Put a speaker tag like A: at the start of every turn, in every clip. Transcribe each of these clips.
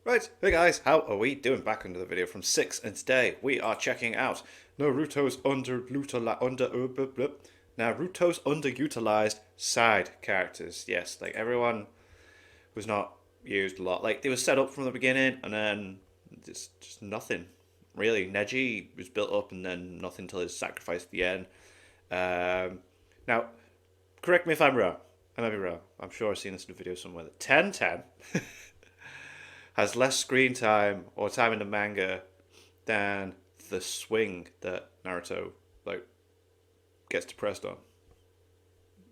A: Right, hey guys, how are we doing? Back into the video from 6, and today we are checking out Naruto's underutilized side characters. Yes, like everyone was not used a lot. Like they were set up from the beginning, and then just nothing really. Neji was built up, and then nothing till his sacrifice at the end. Now, correct me if I'm wrong. I might be wrong. I'm sure I've seen this in a video somewhere. That Tenten has less screen time or time in the manga than the swing that Naruto like gets depressed on.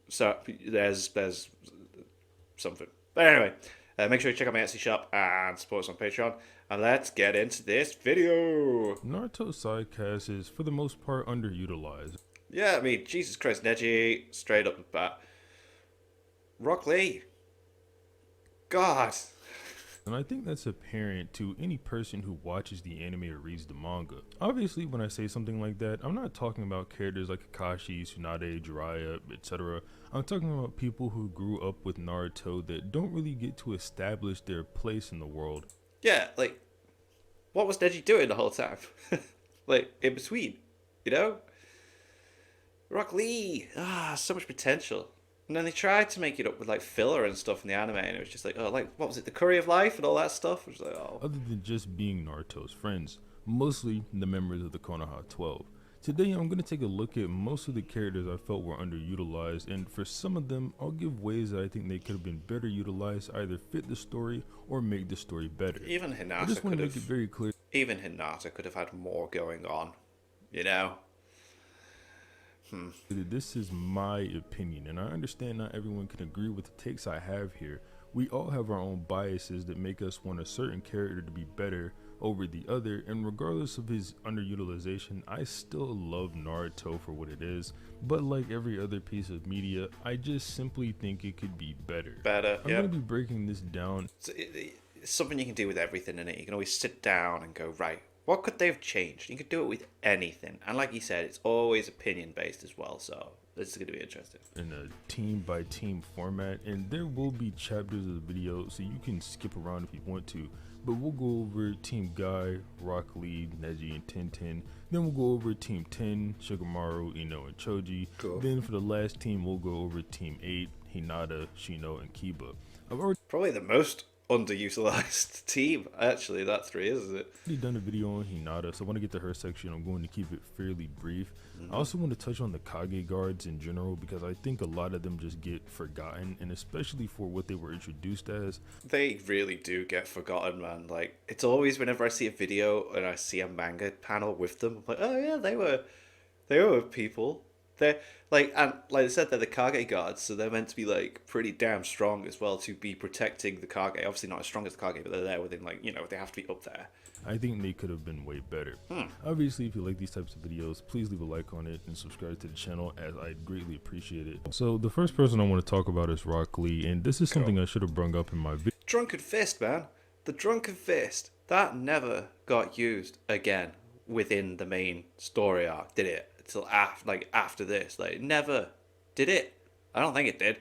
A: So there's something. But anyway, make sure you check out my Etsy shop and support us on Patreon. And let's get into this video.
B: Naruto's sidecast is, for the most part, underutilized.
A: Yeah, I mean, Jesus Christ, Neji, straight up the bat. Rock Lee. God.
B: And I think that's apparent to any person who watches the anime or reads the manga. Obviously, when I say something like that, I'm not talking about characters like Kakashi, Tsunade, Jiraiya, etc. I'm talking about people who grew up with Naruto that don't really get to establish their place in the world.
A: Yeah, like, what was Neji doing the whole time? Like, in between, you know? Rock Lee, so much potential. And then they tried to make it up with like filler and stuff in the anime, and it was just like, oh, like what was it, the Curry of Life and all that stuff? It was like, oh.
B: Other than just being Naruto's friends, mostly the members of the Konoha 12. Today I'm going to take a look at most of the characters I felt were underutilized, and for some of them I'll give ways that I think they could have been better utilized, either fit the story or make the story better.
A: Even Hinata
B: I just want to make it very clear.
A: Even Hinata could have had more going on, you know?
B: This is my opinion, and I understand not everyone can agree with the takes I have here. We all have our own biases that make us want a certain character to be better over the other, and regardless of his underutilization, I still love Naruto for what it is, but like every other piece of media, I just simply think it could be better. I'm going to be breaking this down.
A: It's something you can do with everything in it. You can always sit down and go, right, what could they have changed? You could do it with anything. And like you said, it's always opinion based as well. So this is going to be interesting.
B: In a team by team format, and there will be chapters of the video, so you can skip around if you want to. But we'll go over Team Guy, Rock Lee, Neji, and Tenten. Then we'll go over Team 10, Shikamaru, Ino, and Choji.
A: Cool.
B: Then for the last team, we'll go over Team 8, Hinata, Shino, and Kiba.
A: Probably the most underutilized team, actually, that three, isn't it?
B: I've already done a video on Hinata, so I want to get to her section. I'm going to keep it fairly brief. I also want to touch on the Kage guards in general, because I think a lot of them just get forgotten, and especially for what they were introduced as.
A: They really do get forgotten, man. Like, it's always whenever I see a video and I see a manga panel with them, I'm like, oh yeah, they were people. They're like, and like I said, they're the Kage guards, so they're meant to be like pretty damn strong as well to be protecting the Kage. Obviously not as strong as the Kage, but they're there within, like, you know, they have to be up there.
B: I think they could have been way better. Obviously, if you like these types of videos, please leave a like on it and subscribe to the channel, as I'd greatly appreciate it. So the first person I want to talk about is Rock Lee, and this is something I should have brought up in my video.
A: Drunken Fist, man. The Drunken Fist. That never got used again within the main story arc, did it? Until after this. Like, never did it. I don't think it did.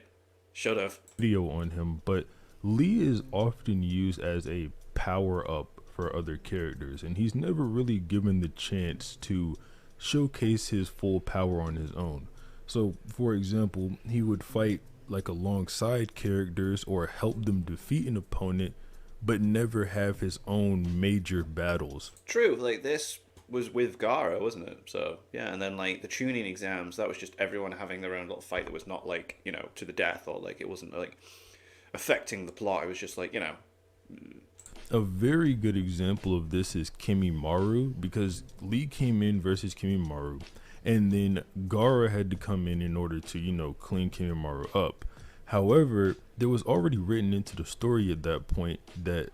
A: Should have.
B: Video on him, but Lee is often used as a power up for other characters, and he's never really given the chance to showcase his full power on his own. So for example, he would fight like alongside characters or help them defeat an opponent, but never have his own major battles.
A: True, like this was with Gaara, wasn't it? So yeah, and then like the tuning exams, that was just everyone having their own little fight that was not like, you know, to the death, or like it wasn't like affecting the plot. It was just like, you know.
B: A very good example of this is Kimimaro, because Lee came in versus Kimimaro, and then Gaara had to come in order to, you know, clean Kimimaro up. However, there was already written into the story at that point that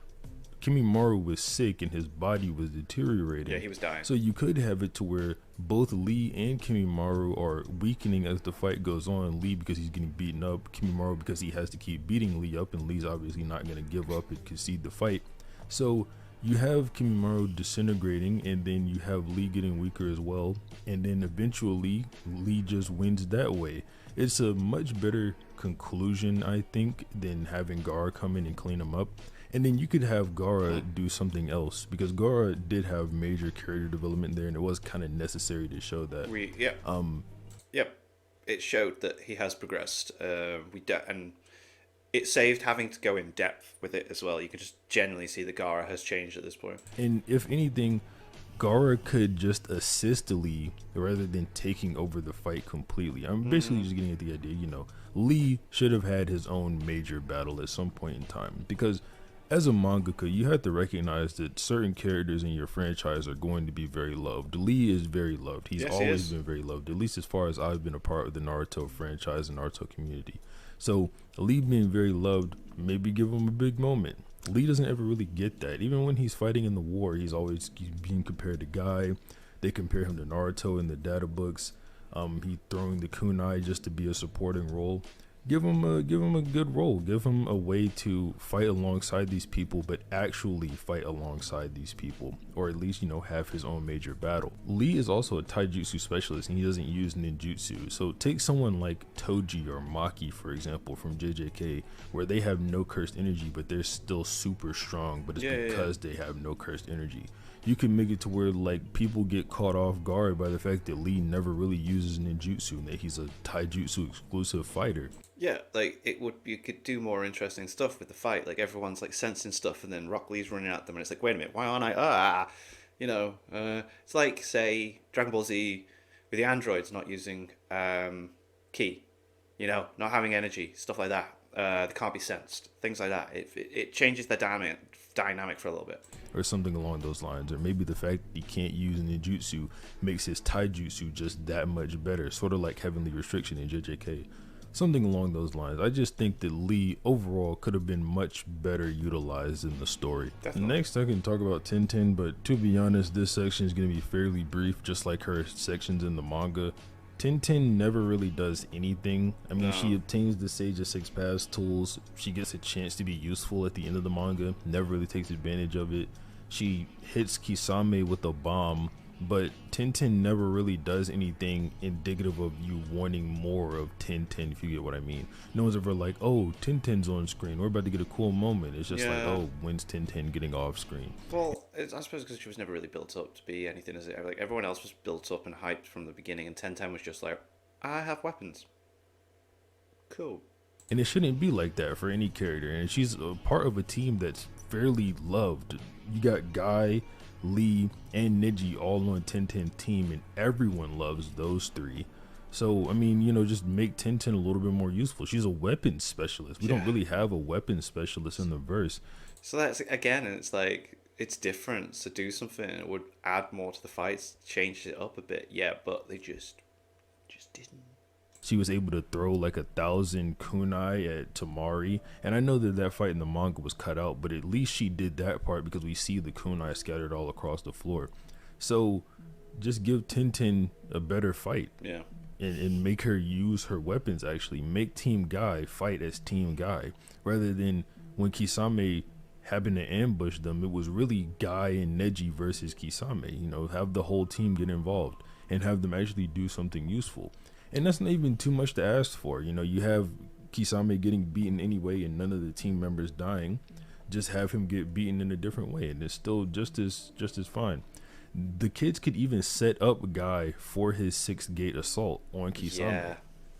B: Kimimaro was sick and his body was deteriorating.
A: Yeah, he was dying.
B: So you could have it to where both Lee and Kimimaro are weakening as the fight goes on. Lee because he's getting beaten up, Kimimaro because he has to keep beating Lee up, and Lee's obviously not going to give up and concede the fight. So you have Kimimaro disintegrating, and then you have Lee getting weaker as well, and then eventually Lee just wins that way. It's a much better conclusion, I think, than having Gaara come in and clean him up. And then you could have Gaara do something else, because Gaara did have major character development there, and it was kind of necessary to show that.
A: Yep. Yep. It showed that he has progressed. And it saved having to go in depth with it as well. You could just generally see that Gaara has changed at this point.
B: And if anything, Gaara could just assist Lee rather than taking over the fight completely. I'm basically just getting at the idea, Lee should have had his own major battle at some point in time, because as a mangaka, you have to recognize that certain characters in your franchise are going to be very loved. Lee is very loved. He's always been very loved, at least as far as I've been a part of the Naruto franchise and Naruto community. So Lee being very loved, maybe give him a big moment. Lee doesn't ever really get that. Even when he's fighting in the war, he's always being compared to Guy. They compare him to Naruto in the data books. He throwing the kunai just to be a supporting role. Give him a good role. Give him a way to fight alongside these people, but actually fight alongside these people, or at least have his own major battle. Lee is also a taijutsu specialist, and he doesn't use ninjutsu. So take someone like Toji or Maki, for example, from JJK, where they have no cursed energy, but they're still super strong. But it's because they have no cursed energy. You can make it to where like people get caught off guard by the fact that Lee never really uses ninjutsu and that he's a taijutsu exclusive fighter.
A: Yeah, like you could do more interesting stuff with the fight. Like everyone's like sensing stuff, and then Rock Lee's running at them, and it's like, wait a minute, why aren't I? It's like say Dragon Ball Z with the androids not using ki, not having energy, stuff like that. They can't be sensed, things like that. It changes the dynamic for a little bit,
B: or something along those lines. Or maybe the fact that he can't use ninjutsu makes his taijutsu just that much better, sort of like Heavenly Restriction in JJK. Something along those lines. I just think that Lee overall could have been much better utilized in the story. Definitely. Next I can talk about Tenten, but to be honest, this section is going to be fairly brief, just like her sections in the manga. Tenten never really does anything. I mean, she obtains the Sage of Six Paths tools. She gets a chance to be useful at the end of the manga. Never really takes advantage of it. She hits Kisame with a bomb, but Tenten never really does anything indicative of you wanting more of Tenten, if you get what I mean. No one's ever like, oh, Tenten's on screen. We're about to get a cool moment. It's just like, oh, when's Tenten getting off screen?
A: Well, I suppose because she was never really built up to be anything as it. Like everyone else was built up and hyped from the beginning, and Tenten was just like, I have weapons. Cool.
B: And it shouldn't be like that for any character. And she's a part of a team that's fairly loved. You got Guy, Lee, and Neji all on Tenten team, and everyone loves those three. So I mean, just make Tenten a little bit more useful. She's a weapons specialist. We don't really have a weapons specialist in the verse.
A: So that's again, it's like it's different. So do something. It would add more to the fights, change it up a bit. Yeah, but they just didn't.
B: She was able to throw like 1,000 kunai at Tamari, and I know that fight in the manga was cut out, but at least she did that part because we see the kunai scattered all across the floor. So just give Tenten a better fight, and make her use her weapons. Actually, make Team Guy fight as Team Guy rather than when Kisame happened to ambush them. It was really Guy and Neji versus Kisame. Have the whole team get involved and have them actually do something useful. And that's not even too much to ask for. You have Kisame getting beaten anyway and none of the team members dying. Just have him get beaten in a different way, and it's still just as fine. The kids could even set up Guy for his 6th gate assault on Kisame.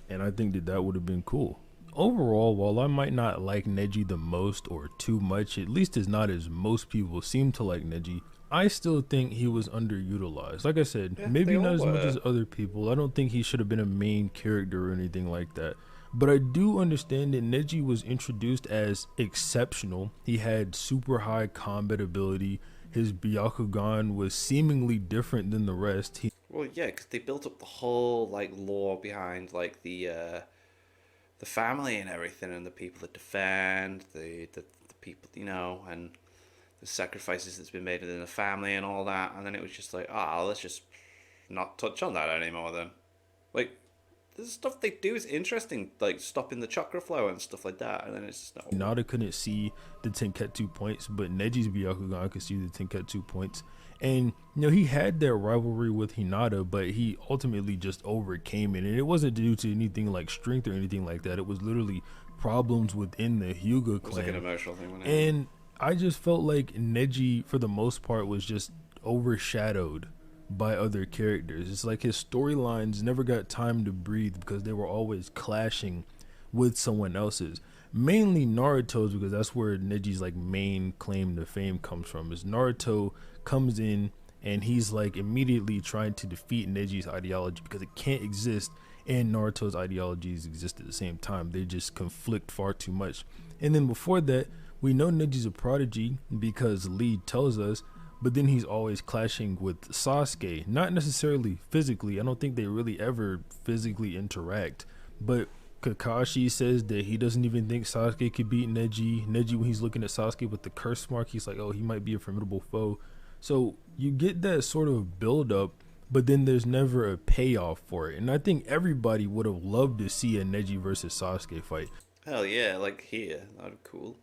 B: And I think that would have been cool. Overall, while I might not like Neji the most or too much, at least as not as most people seem to like Neji, I still think he was underutilized. Like I said, maybe not as much as other people. I don't think he should have been a main character or anything like that. But I do understand that Neji was introduced as exceptional. He had super high combat ability. His Byakugan was seemingly different than the rest.
A: Because they built up the whole like lore behind like the family and everything, and the people that defend the people, and the sacrifices that's been made in the family and all that, and then it was just like, let's just not touch on that anymore then. Like, the stuff they do is interesting, like stopping the chakra flow and stuff like that, and then it's just not...
B: Hinata couldn't see the Tenketsu points, but Neji's Byakugan could see the Tenketsu points. And, he had that rivalry with Hinata, but he ultimately just overcame it. And it wasn't due to anything like strength or anything like that. It was literally problems within the Hyuga clan.
A: It was like an emotional thing, wasn't it?
B: And I just felt like Neji, for the most part, was just overshadowed by other characters. It's like his storylines never got time to breathe because they were always clashing with someone else's. Mainly Naruto's, because that's where Neji's like main claim to fame comes from. Is Naruto comes in and he's like immediately trying to defeat Neji's ideology because it can't exist and Naruto's ideologies exist at the same time. They just conflict far too much. And then before that, we know Neji's a prodigy because Lee tells us, but then he's always clashing with Sasuke. Not necessarily physically. I don't think they really ever physically interact. But Kakashi says that he doesn't even think Sasuke could beat Neji. Neji, when he's looking at Sasuke with the curse mark, he's like, oh, he might be a formidable foe. So you get that sort of build up, but then there's never a payoff for it. And I think everybody would have loved to see a Neji versus Sasuke fight.
A: Hell yeah, like here. That'd be cool.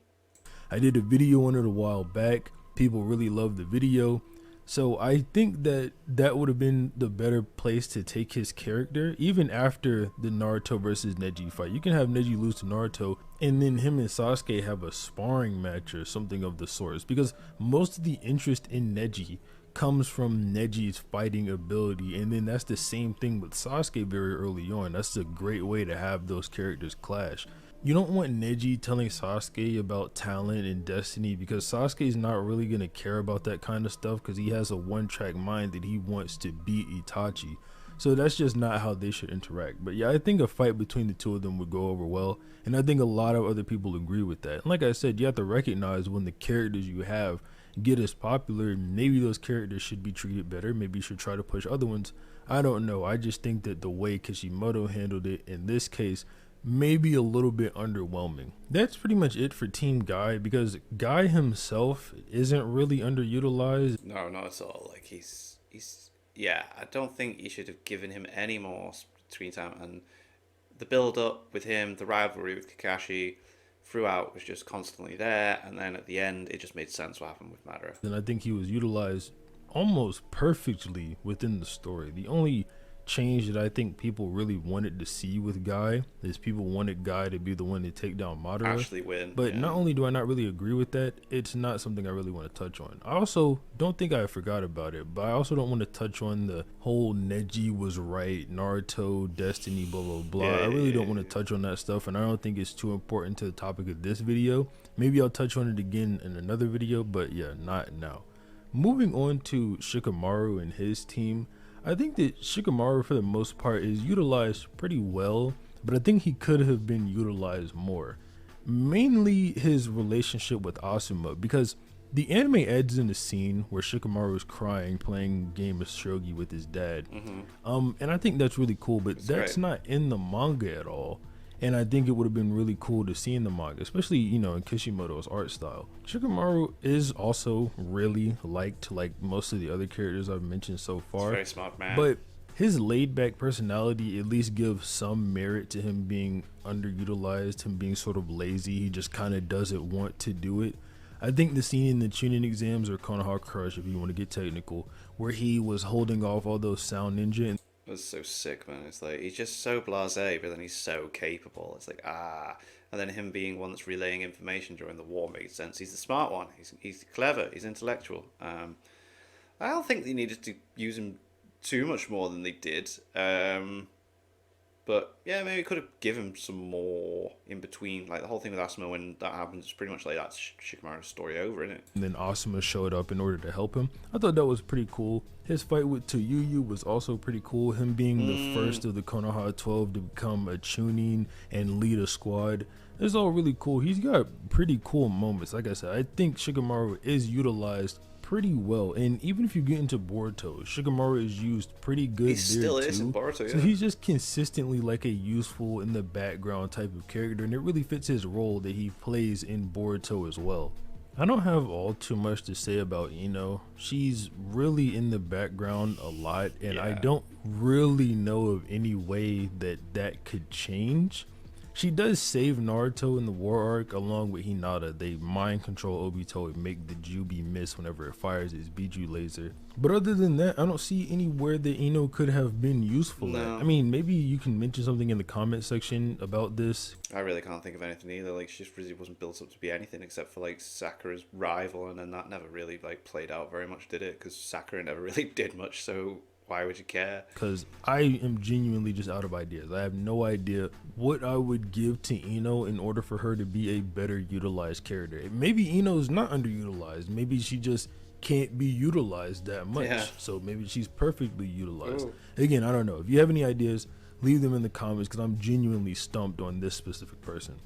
B: I did a video on it a while back. People really loved the video. So I think that that would have been the better place to take his character, even after the Naruto versus Neji fight. You can have Neji lose to Naruto, and then him and Sasuke have a sparring match or something of the sorts. Because most of the interest in Neji comes from Neji's fighting ability, and then that's the same thing with Sasuke very early on. That's a great way to have those characters clash. You don't want Neji telling Sasuke about talent and destiny because Sasuke's not really going to care about that kind of stuff because he has a one-track mind that he wants to beat Itachi. So that's just not how they should interact. But yeah, I think a fight between the two of them would go over well, and I think a lot of other people agree with that. And like I said, you have to recognize when the characters you have get as popular, maybe those characters should be treated better. Maybe you should try to push other ones. I don't know. I just think that the way Kishimoto handled it in this case maybe a little bit underwhelming. That's pretty much it for Team Guy, because Guy himself isn't really underutilized.
A: No, not at all. Like he's yeah. I don't think you should have given him any more screen time. And the build up with him, the rivalry with Kakashi throughout was just constantly there. And then at the end, it just made sense what happened with Madara.
B: And I think he was utilized almost perfectly within the story. The only change that I think people really wanted to see with Guy is people wanted Guy to be the one to take down Madara.
A: Actually win.
B: But
A: yeah.
B: Not only do I not really agree with that, it's not something I really want to touch on. I also don't think I forgot about it, but I also don't want to touch on the whole Neji was right, Naruto, Destiny, blah, blah, blah. I really don't want to touch on that stuff, and I don't think it's too important to the topic of this video. Maybe I'll touch on it again in another video, but yeah, not now. Moving on to Shikamaru and his team, I think that Shikamaru, for the most part, is utilized pretty well, but I think he could have been utilized more. Mainly his relationship with Asuma, because the anime ends in a scene where Shikamaru is crying, playing a game of shogi with his dad. And I think that's really cool, but that's not in the manga at all. And I think it would have been really cool to see in the manga, especially, you know, in Kishimoto's art style. Shikamaru is also really liked like most of the other characters I've mentioned so far.
A: Very smart man.
B: But his laid-back personality at least gives some merit to him being underutilized, him being sort of lazy. He just kind of doesn't want to do it. I think the scene in the Chunin exams, or Konoha Crush if you want to get technical, where he was holding off all those Sound Ninja and
A: it was so sick, man. It's like he's just so blasé, but then he's so capable. It's like and then him being one that's relaying information during the war makes sense. He's the smart one. He's clever. He's intellectual. I don't think they needed to use him too much more than they did. But yeah, maybe could have given him some more in between. Like the whole thing with Asuma, when that happens, it's pretty much like that's Shikamaru's story over, isn't it?
B: And then Asuma showed up in order to help him. I thought that was pretty cool. His fight with Toyuyu was also pretty cool. Him being the first of the Konoha 12 to become a Chunin and lead a squad. It's all really cool. He's got pretty cool moments. Like I said, I think Shikamaru is utilized pretty well, and even if you get into Boruto, Shikamaru is used pretty good. He
A: still is in Boruto, yeah.
B: So he's just consistently like a useful in the background type of character, and it really fits his role that he plays in Boruto as well. I don't have all too much to say about Ino. She's really in the background a lot, and I don't really know of any way that that could change. She does save Naruto in the war arc along with Hinata. They mind control Obito and make the Jubi miss whenever it fires its Biju laser. But other than that, I don't see anywhere that Ino could have been useful at.
A: No.
B: I mean, maybe you can mention something in the comment section about this.
A: I really can't think of anything either. Like, she just really wasn't built up to be anything except for like Sakura's rival, and then that never really like played out very much, did it? Because Sakura never really did much, so why would you care?
B: Because I am genuinely just out of ideas. I have no idea what I would give to Ino in order for her to be a better utilized character. Maybe Ino's not underutilized. Maybe she just can't be utilized that much.
A: Yeah.
B: So maybe she's perfectly utilized.
A: Ooh.
B: Again, I don't know. If you have any ideas, leave them in the comments because I'm genuinely stumped on this specific person.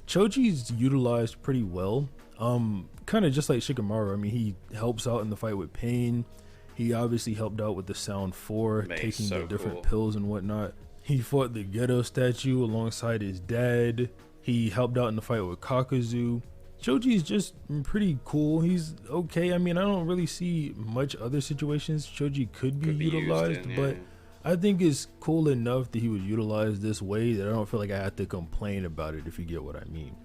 B: Choji's utilized pretty well. Kind of just like Shikamaru. I mean, he helps out in the fight with Pain. He obviously helped out with the Sound 4,
A: Man,
B: taking
A: so
B: the different
A: cool.
B: pills and whatnot. He fought the Ghetto statue alongside his dad. He helped out in the fight with Kakazu. Choji's just pretty cool. He's okay. I mean, I don't really see much other situations Choji could be utilized, but I think it's cool enough that he was utilized this way that I don't feel like I have to complain about it, if you get what I mean.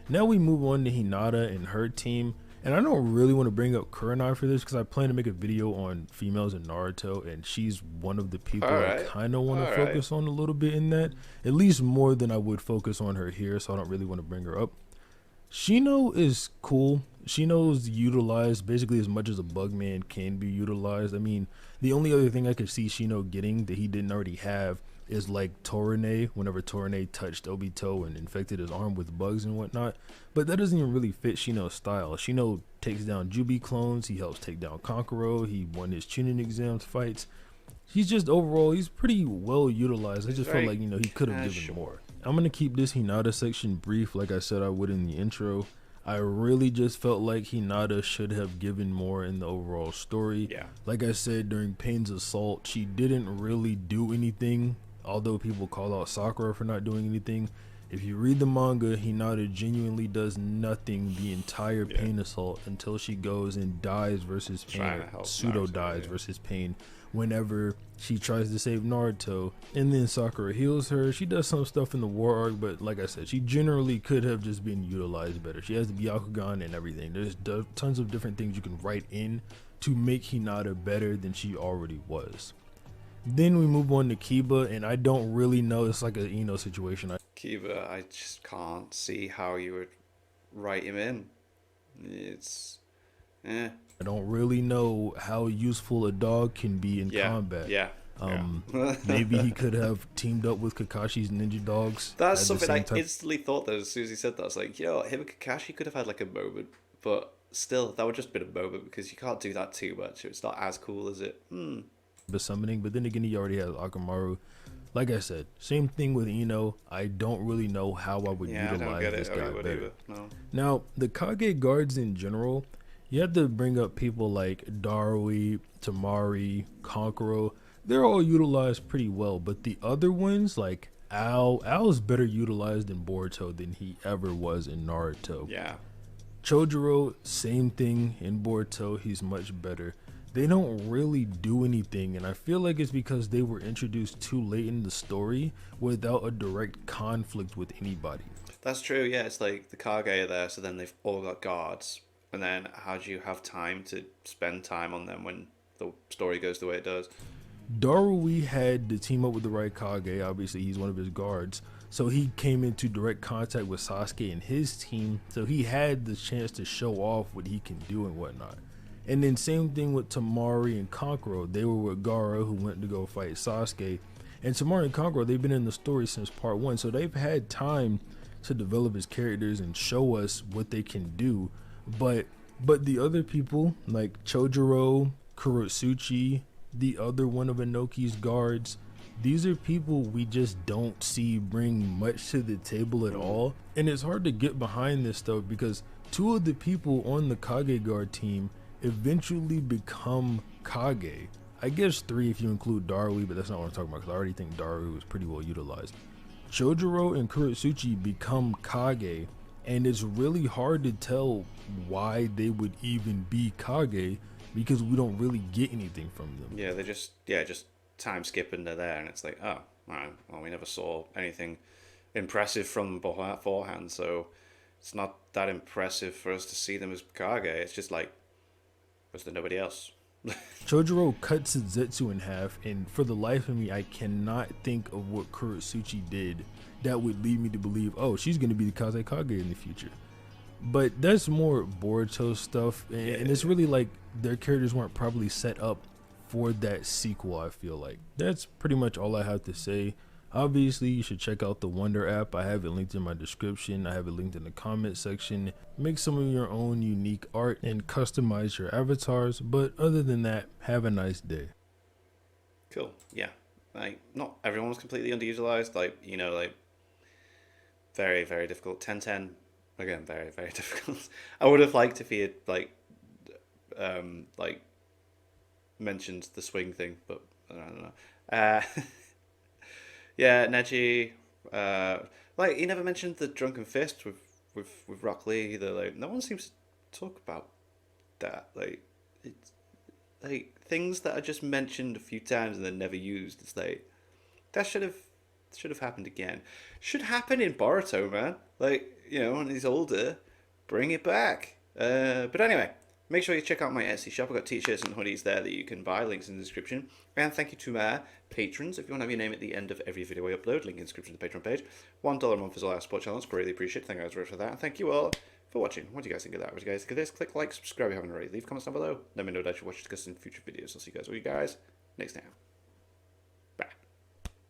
B: Now we move on to Hinata and her team. And I don't really want to bring up Kurenai for this because I plan to make a video on females in Naruto, and she's one of the people I kind of want to focus on a little bit in that, at least more than I would focus on her here, so I don't really want to bring her up. Shino is cool. Shino's utilized basically as much as a Bugman can be utilized. I mean, the only other thing I could see Shino getting that he didn't already have is like Torine, whenever Torine touched Obito and infected his arm with bugs and whatnot. But that doesn't even really fit Shino's style. Shino takes down Jubi clones, he helps take down Kankuro, he won his Chunin exams fights. He's just overall, he's pretty well utilized. I just felt like, you know, he could have given more. I'm going to keep this Hinata section brief like I said I would in the intro. I really just felt like Hinata should have given more in the overall story.
A: Yeah.
B: Like I said, during Pain's assault, she didn't really do anything. Although people call out Sakura for not doing anything, if you read the manga, Hinata genuinely does nothing the entire Pain assault until she goes and dies versus Pain, pseudo dies versus Pain, whenever she tries to save Naruto, and then Sakura heals her. She does some stuff in the war arc, but like I said, she generally could have just been utilized better. She has the Byakugan and everything. There's tons of different things you can write in to make Hinata better than she already was. Then we move on to Kiba, and I don't really know. It's like a Ino situation.
A: Kiba, I just can't see how you would write him in. It's,
B: I don't really know how useful a dog can be in combat. Maybe he could have teamed up with Kakashi's ninja dogs.
A: That's something I instantly thought that as soon as he said that. I was like, you know, him and Kakashi could have had like a moment, but still, that would just been a moment because you can't do that too much. It's not as cool as it.
B: Summoning, but then again, he already has Akamaru. Like I said, same thing with Ino. I don't really know how I would utilize this guy better.
A: No.
B: Now, the Kage guards in general, you have to bring up people like Darui, Tamari, Kankuro. They're all utilized pretty well, but the other ones, like Al's better utilized in Boruto than he ever was in Naruto.
A: Yeah.
B: Chojuro, same thing in Boruto. He's much better. They don't really do anything, and I feel like it's because they were introduced too late in the story without a direct conflict with anybody.
A: That's true, yeah. It's like the Kage are there, so then they've all got guards. And then how do you have time to spend time on them when the story goes the way it does?
B: Darui had to team up with the right Kage. Obviously, he's one of his guards. So he came into direct contact with Sasuke and his team, so he had the chance to show off what he can do and whatnot. And then same thing with Tamari and Kankuro. They were with Gaara, who went to go fight Sasuke. And Tamari and Kankuro, they've been in the story since part 1, so they've had time to develop his characters and show us what they can do. But the other people, like Chojuro, Kurotsuchi, the other one of Inoki's guards, these are people we just don't see bring much to the table at all. And it's hard to get behind this stuff because 2 of the people on the Kage guard team eventually become Kage. I guess 3 if you include Darui, but that's not what I'm talking about because I already think Darui was pretty well utilized. Chojuro and Kurotsuchi become Kage, and it's really hard to tell why they would even be Kage because we don't really get anything from them.
A: Yeah, they just time skip and they're there, and it's like, oh, alright, well, we never saw anything impressive from beforehand. So it's not that impressive for us to see them as Kage. It's just like, was there nobody else?
B: Chojuro cuts Zetsu in half, and for the life of me, I cannot think of what Kurotsuchi did that would lead me to believe, oh, she's going to be the Kazekage in the future. But that's more Boruto stuff, and it's really like their characters weren't probably set up for that sequel, I feel like. That's pretty much all I have to say. Obviously, you should check out the Wonder app. I have it linked in my description. I have it linked in the comment section. Make some of your own unique art and customize your avatars. But other than that, have a nice day.
A: Cool. Yeah. Like, not everyone was completely underutilized. Like, like very, very difficult. Tenten, again, very, very difficult. I would have liked if he had like mentioned the swing thing, but I don't know. Yeah, Neji. Like he never mentioned the drunken fist with Rock Lee either. Like no one seems to talk about that. Like it's like things that are just mentioned a few times and then never used. It's like that should have happened again. Should happen in Boruto, man. Like when he's older, bring it back. But anyway, make sure you check out my Etsy shop. I've got t-shirts and hoodies there that you can buy. Links in the description. And thank you to my patrons. If you want to have your name at the end of every video I upload, link in the description to the Patreon page. $1 a month is all our support channels. Greatly appreciate it. Thank you guys for that. And thank you all for watching. What do you guys think of that? What do you guys think of this? Click like, subscribe if you haven't already. Leave comments down below. Let me know that you watch discuss in future videos. I'll see you guys next time.